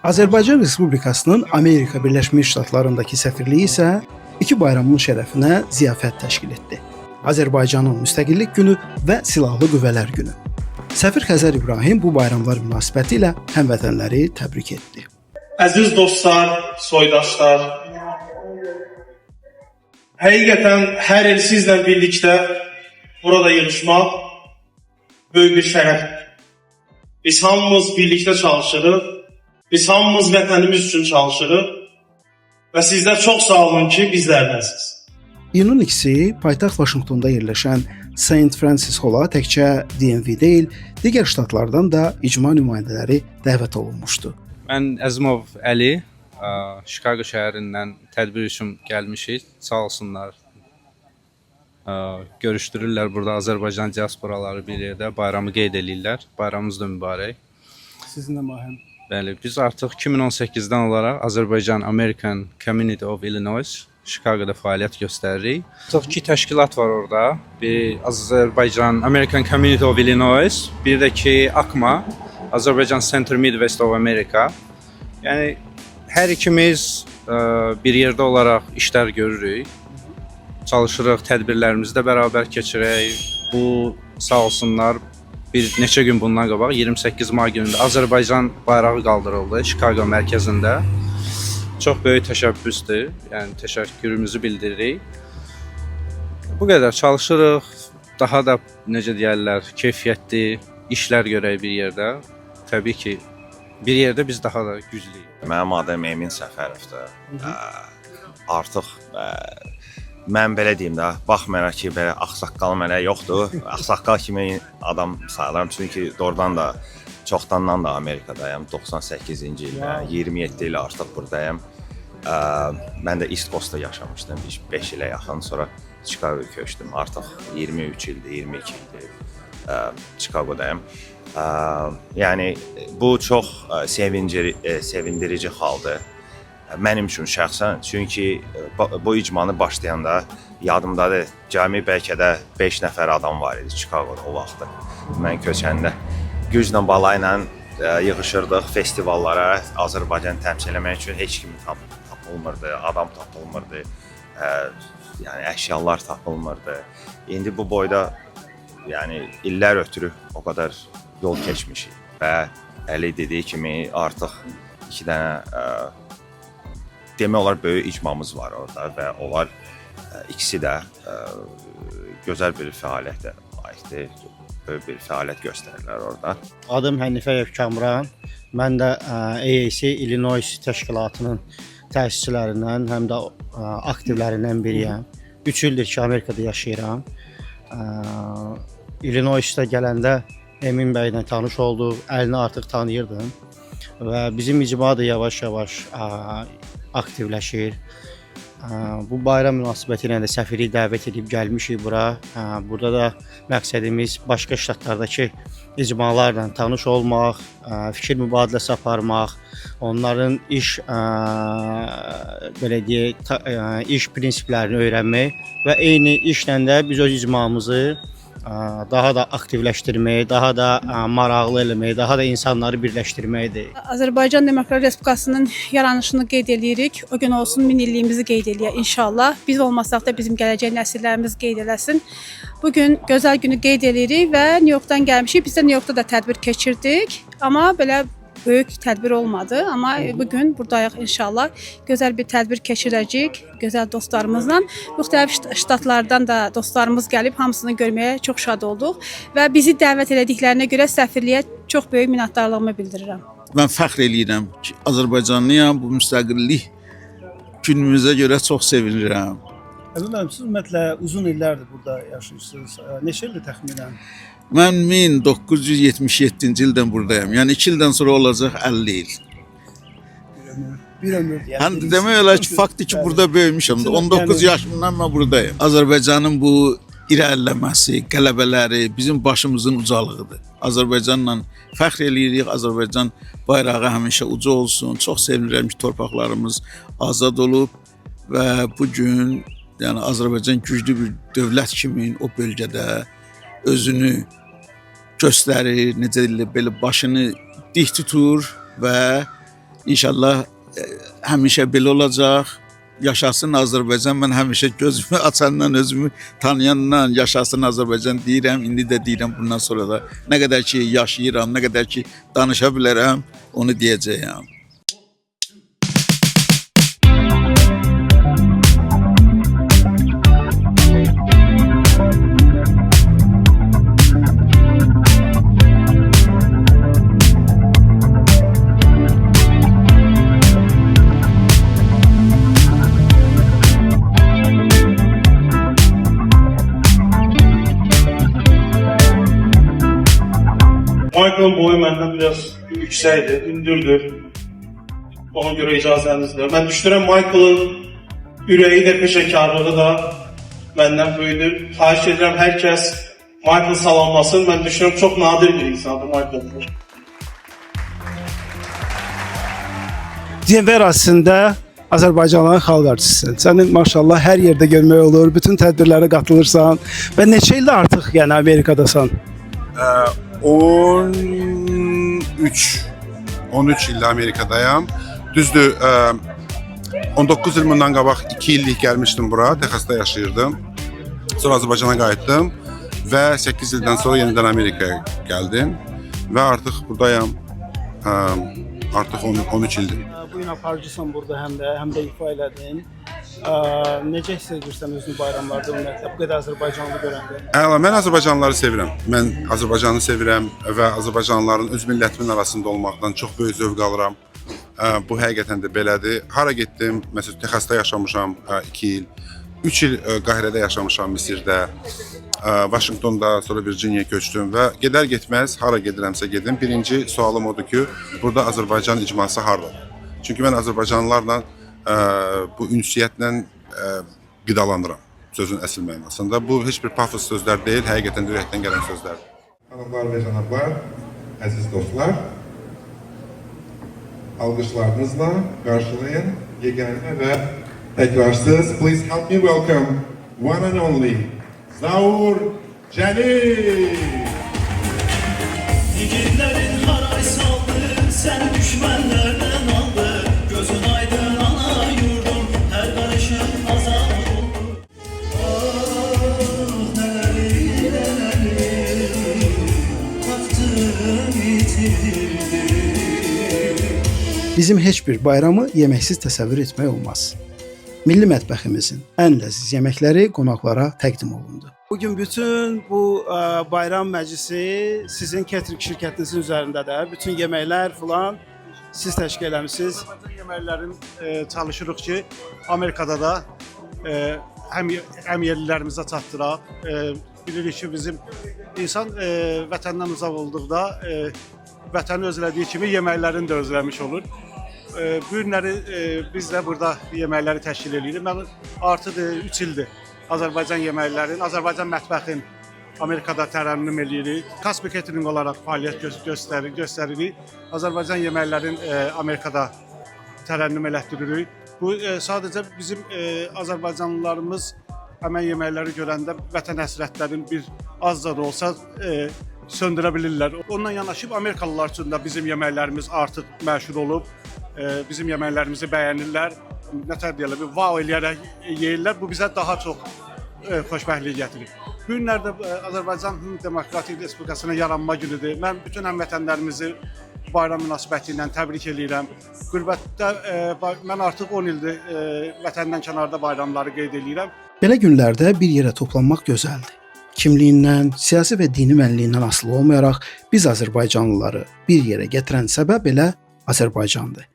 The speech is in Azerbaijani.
Azərbaycan Respublikasının Amerika Birləşmiş Ştatlarındakı səfirliyi isə iki bayramın şərəfinə ziyafət təşkil etdi. Azərbaycanın Müstəqillik Günü və Silahlı Qüvvələr Günü. Səfir Xəzər İbrahim bu bayramlar münasibətilə həmvətənləri təbrik etdi. Əziz dostlar, soydaşlar, həqiqətən hər il sizlə birlikdə burada yığışmaq böyük bir şərəfdir. Biz hamımız birlikdə çalışırıq, biz hamımız vətənimiz üçün çalışırıq və sizlər çox sağ olun ki, bizlərdənsiniz. İyunun 2-si paytaxt Vaşinqtonda yerləşən St. Francis Hall-a təkcə DMV deyil, digər ştatlardan da icma nümayəndələri dəvət olunmuşdu. Mən Əzimov Əli, Chicago şəhərindən tədbir üçün gəlmişik. Sağ olsunlar. Görüşdürürlər burada Azərbaycan diasporaları bir yerdə bayramı qeyd edirlər. Bayramımız da mübarək. Sizinlə Mahəm. Bəli, biz artıq 2018-dən olaraq Azərbaycan American Community of Illinois Chicago'da fəaliyyət göstəririk. Artıq 2 təşkilat var orada. Bir Azərbaycan American Community of Illinois, bir də ki ACMA, Azərbaycan Center Midwest of America. Yəni hər ikimiz bir yerdə olaraq işlər görürük. Çalışırıq, tədbirlərimizi də bərabər keçirək. Bu sağ olsunlar bir neçə gün bundan qabaq 28 may günündə Azərbaycan bayrağı qaldırıldı Chicago mərkəzində. Çox böyük təşəbbüsdür. Yəni təşəkkürümüzü bildiririk. Bu qədər çalışırıq. Daha da necə deyirlər, keyfiyyətli işlər görək bir yerdə. Təbii ki, bir yerdə biz daha da güclüyük. Mənim adım Emin Səfərovdur. Artıq mən belə deyim də, baxmayaraq ki, belə ağsaqqal mənə yoxdur. Ağsaqqal kimi adam sayılaram, çünki doğrudan da çoxdandan da Amerikadayım. 98-ci ildə, 27 il artıq buradayım. Mən də East Coast'da yaşamışdım 5 ilə yaxın, sonra Chicago'ya köçdüm. Artıq 23 ildir, 22 ildir Chicago'dayım. Yəni bu çox sevindirici haldır mənim üçün şəxsən. Çünki bu icmanı başlayanda yadımdadır, cəmi bəlkə də 5 nəfər adam var idi Chicago'da o vaxtda. Mən köçəndə güclə bala ilə yığışırdıq festivallara, Azərbaycanı təmsil etmək üçün heç kim tapılmırdı, adam tapılmırdı, yəni əşyalar tapılmırdı. İndi bu boyda yəni illər ötürü o qədər yol keçmişik və Əli dediyi kimi artıq 2 dənə demək olar böyük icmamız var orada və onlar ikisi də gözəl bir fəaliyyətə layiqdir, böyük bir fəaliyyət göstərirlər orada. Adım Hənifəyev Kamran, mən də AAC Illinois təşkilatının təsisçilərindən, həm də aktivlərindən biriyəm. 3 ildir ki, Amerikada yaşayıram. Illinois'da gələndə Emin bəylə tanış olduq, Əlini artıq tanıyırdım və bizim icma da yavaş-yavaş aktivləşir. Bu bayram münasibəti ilə də səfiri dəvət edib gəlmişik bura. Burada da məqsədimiz başqa ştatlardakı icmalarla tanış olmaq, fikir mübadiləsi aparmaq, onların belə deyək, iş prinsiplərini öyrənmək və eyni işlə də biz öz icmamızı daha da aktivləşdirmək, daha da maraqlı eləmək, daha da insanları birləşdirməkdir. Azərbaycan Demokratik Respublikasının yaranışını qeyd edirik. O gün olsun 1000 illiyimizi qeyd eləyək inşallah. Biz olmasaq da bizim gələcək nəsillərimiz qeyd eləsin. Bugün gözəl günü qeyd edirik və New Yorkdan gəlmişik. Biz də New Yorkda da tədbir keçirdik. Amma belə böyük tədbir olmadı. Amma bugün buradayıq inşallah. Gözəl bir tədbir keçirəcəyik gözəl dostlarımızla. Müxtəlif ştatlardan da dostlarımız gəlib hamısını görməyə çox şad olduq və bizi dəvət elədiklərinə görə səfirliyə çox böyük minnətdarlığımı bildirirəm. Mən fəxr eləyirəm ki, Azərbaycanlıyam. Bu müstəqillik günümüzə görə çox sevinirəm. Əzim müəllim, siz ümumiyyətlə uzun illərdir burada yaşayırsınız. Neçə ildir təxminən? Mən 1977-ci ildən buradayım. Yəni 2 ildən sonra olacaq 50 il. Bir ömür. Yəni demək olar ki, faktiki burada böyümüşəm. 19 yaşımdan mən buradayım. Azərbaycanın bu irəliləməsi, qələbələri bizim başımızın ucalığıdır. Azərbaycanla fəxr eləyirik. Azərbaycan bayrağı həmişə uca olsun. Çox sevinirəm ki, torpaqlarımız azad olub və bu gün yəni Azərbaycan güclü bir dövlət kimi o bölgədə özünü göstərir, necə deyilir, belə başını dik tutur və İnşallah həmişə belə olacaq. Yaşasın Azərbaycan. Mən həmişə gözümü açandan, özümü tanıyandan yaşasın Azərbaycan deyirəm. İndi də deyirəm, bundan sonra da nə qədər ki yaşayıram, nə qədər ki danışa bilərəm, onu deyəcəyəm. Michael'ın boyu məndən biraz yüksəkdir, hündürdür. Ona görə icazənizlə. Mən düşünürəm Michael'ın ürəyi də, peşəkarlığı da məndən böyüdür. Xahiş edirəm hər kəs Michael salamlasın. Mən düşünürəm çox nadir bir insandır Michael. Cəmvər əslində Azərbaycanın xalq artistisin. Səni maşallah hər yerdə görmək olur, bütün tədbirlərə qatılırsan və neçə ildir artıq yəni Amerikadasan? 13 ildir Amerikadayam. Düzdür, 19 il bundan qabaq 2 illik gəlmişdim bura, Texasda yaşayırdım. Sonra Azərbaycana qayıtdım və 8 ildən sonra yenidən Amerikaya gəldim və artıq buradayam. Artıq 13 ildir. Bu gün aparıcısan burada həm də ifa elədin. Necə hiss edirsən özünü bayramlarda ümumiyyətlə bu qədər Azərbaycanlı görəndə? Əla, mən Azərbaycanlıları sevirəm. Mən Azərbaycanı sevirəm və Azərbaycanlıların öz millətimin arasında olmaqdan çox böyük zövq alıram. Bu həqiqətən də belədir. Hara getdim? Məsələn, Texasda yaşamışam 2 il. 3 il Qahirədə yaşamışam, Misirdə. Washingtonda, sonra Virginiya köçdüm və gedər getməz hara gedirəmsə gedim. Birinci sualım odur ki, burada Azərbaycan icması hardadır? Çünki mən Azərbaycanlılarla bu ünsiyyətlə qidalanıram sözün əsl mənasında. Bu heç bir pafos sözlər deyil, həqiqətən də ürəkdən gələn sözlərdir. Hanımlar və cənablar, əziz dostlar, alqışlarınızla qarşılayın yeganə və təkrarsız. Please help me welcome one and only Zaur Cəlil. Yiğitlərin haray saldı, sən düşmənlərdən aldı. Gözün aydın ana yurdum, hər qarışın azad oldu. Nələri, tapdım, itirdim. Bizim heç bir bayramı yeməksiz təsəvvür etmək olmaz. Milli mətbəximizin ən ləziz yeməkləri qonaqlara təqdim olundu. Bugün bütün bu bayram məclisi sizin catering şirkətinizin üzərindədir. Bütün yeməklər filan siz təşkil eləmisiniz. Yeməklərin çalışırıq ki, Amerikada da həm yerlilərimizə çatdıraq. Bilirik ki, bizim insan vətəndən uzaq olduqda vətəni özlədiyi kimi yeməklərini də özləmiş olur. Bu günləri biz də burada yeməkləri təşkil edirik. Mən artıq 3 ildir Azərbaycan yeməklərin, Azərbaycan mətbəxin Amerikada tərənnüm edirik. Kaspi Catering olaraq fəaliyyət göstəririk. Azərbaycan yeməklərin Amerikada tərənnüm elətdiririk. Bu sadəcə bizim Azərbaycanlılarımız həmən yeməkləri görəndə vətən həsrətlərin bir azca da olsa söndürə bilirlər. Ondan yanaşıb Amerikalılar üçün də bizim yeməklərimiz artıq məşhur olub. Bizim yeməklərimizi bəyənirlər. Nətər deyirlər, wow eləyərək yeyirlər. Bu bizə daha çox xoşbəxtlik gətirir. Bu günlərdə Azərbaycan Demokratik Respublikasının yaranma günüdür. Mən bütün həmvətənlərimizi bayram münasibəti ilə təbrik edirəm. Qürbətdə mən artıq 10 ildir vətəndən kənarda bayramları qeyd edirəm. Belə günlərdə bir yerə toplanmaq gözəldir. Kimliyindən, siyasi və dini mənliyindən asılı olmayaraq biz Azərbaycanlıları bir yerə gətirən səbəb elə Azərbaycandır.